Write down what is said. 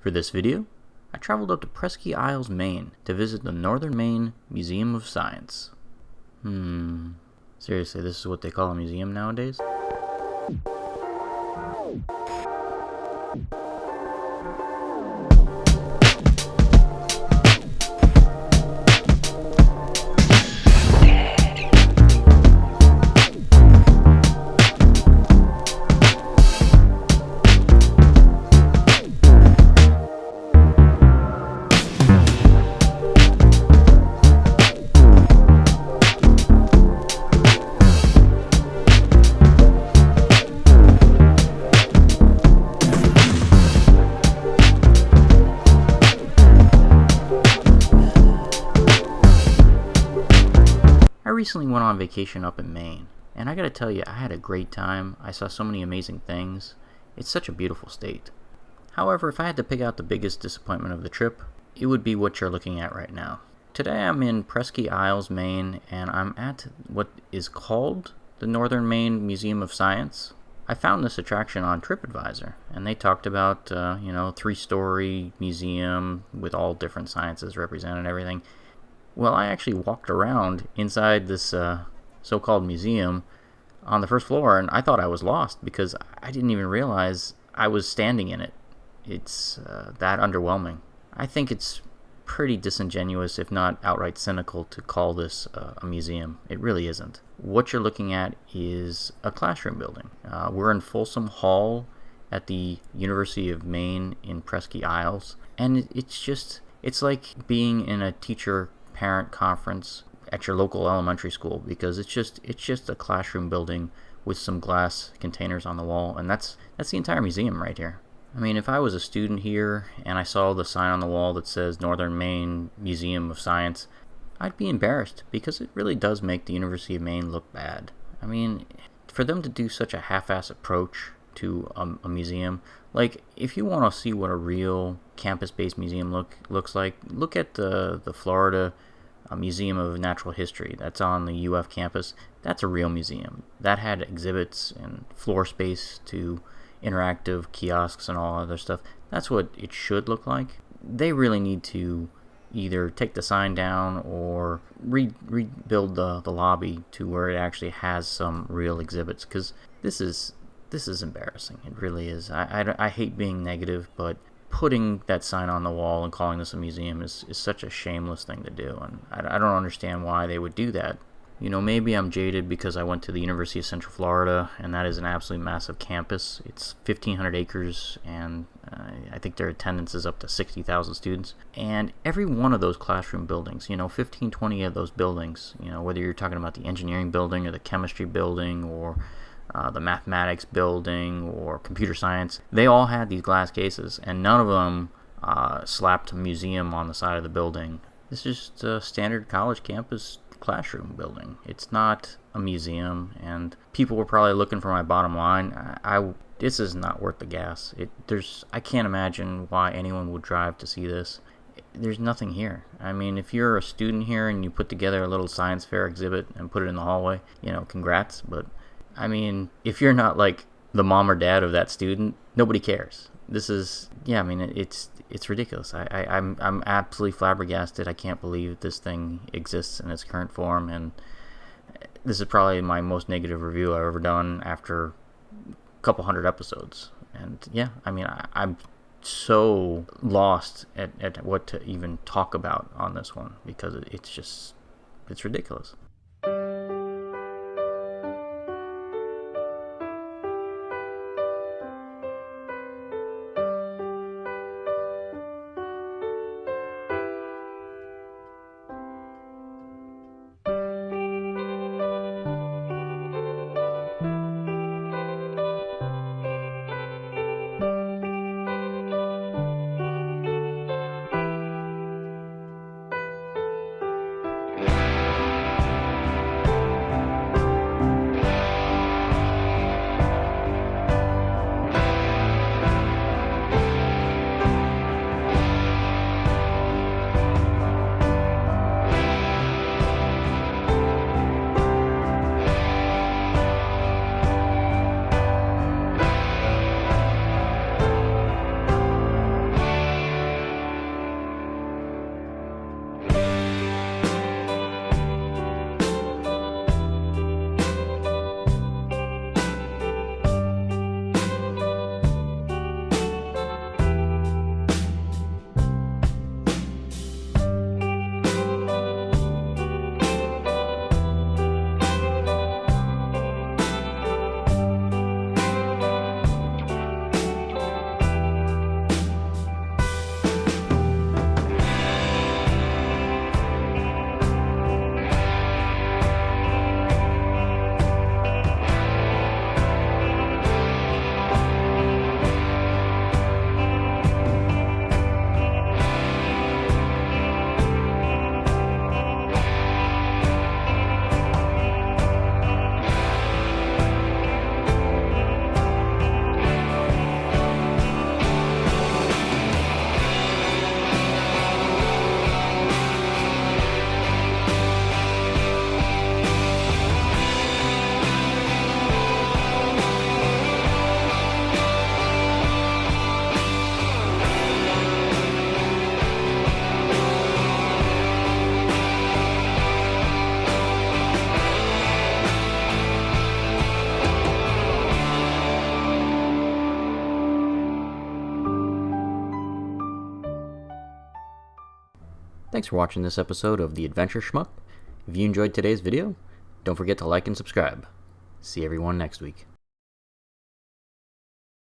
For this video, I traveled up to Presque Isles, Maine to visit the Northern Maine Museum of Science. Seriously, this is what they call a museum nowadays? I recently went on vacation up in Maine, and I gotta tell you, I had a great time. I saw so many amazing things. It's such a beautiful state. However, if I had to pick out the biggest disappointment of the trip, it would be what you're looking at right now. Today I'm in Presque Isles, Maine, and I'm at what is called the Northern Maine Museum of Science. I found this attraction on TripAdvisor, and they talked about, 3-story museum with all different sciences represented and everything. Well, I actually walked around inside this so-called museum on the first floor, and I thought I was lost because I didn't even realize I was standing in it. It's that underwhelming. I think it's pretty disingenuous, if not outright cynical, to call this a museum. It really isn't. What you're looking at is a classroom building. We're in Folsom Hall at the University of Maine in Presque Isles, and it's like being in a teacher-parent conference at your local elementary school, because it's just a classroom building with some glass containers on the wall, and that's the entire museum right here. I mean, if I was a student here and I saw the sign on the wall that says Northern Maine Museum of Science, I'd be embarrassed, because it really does make the University of Maine look bad. I mean, for them to do such a half-ass approach to a museum, like, if you want to see what a real campus-based museum looks like, look at the Florida Museum of Natural History. That's on the UF campus. That's a real museum. That had exhibits and floor space to interactive kiosks and all other stuff. That's what it should look like. They really need to either take the sign down or rebuild the lobby to where it actually has some real exhibits, because this is embarrassing. It really is. I hate being negative, but putting that sign on the wall and calling this a museum is such a shameless thing to do, and I don't understand why they would do that. You know, maybe I'm jaded because I went to the University of Central Florida, and that is an absolutely massive campus. It's 1,500 acres, and I think their attendance is up to 60,000 students. And every one of those classroom buildings, 15, 20 of those buildings, whether you're talking about the engineering building or the chemistry building or the mathematics building or computer science, they all had these glass cases, and none of them slapped museum on the side of the building. This is just a standard college campus classroom building. It's not a museum, and people were probably looking for my bottom line. This is not worth the gas. I can't imagine why anyone would drive to see this. There's nothing here. I mean, if you're a student here and you put together a little science fair exhibit and put it in the hallway, congrats, but I mean, if you're not like the mom or dad of that student, nobody cares. It's ridiculous. I'm absolutely flabbergasted. I can't believe this thing exists in its current form, and this is probably my most negative review I've ever done after a couple hundred episodes. And yeah, I mean, I'm so lost at what to even talk about on this one, because it's ridiculous. Thanks for watching this episode of The Adventure Schmuck. If you enjoyed today's video, don't forget to like and subscribe. See everyone next week.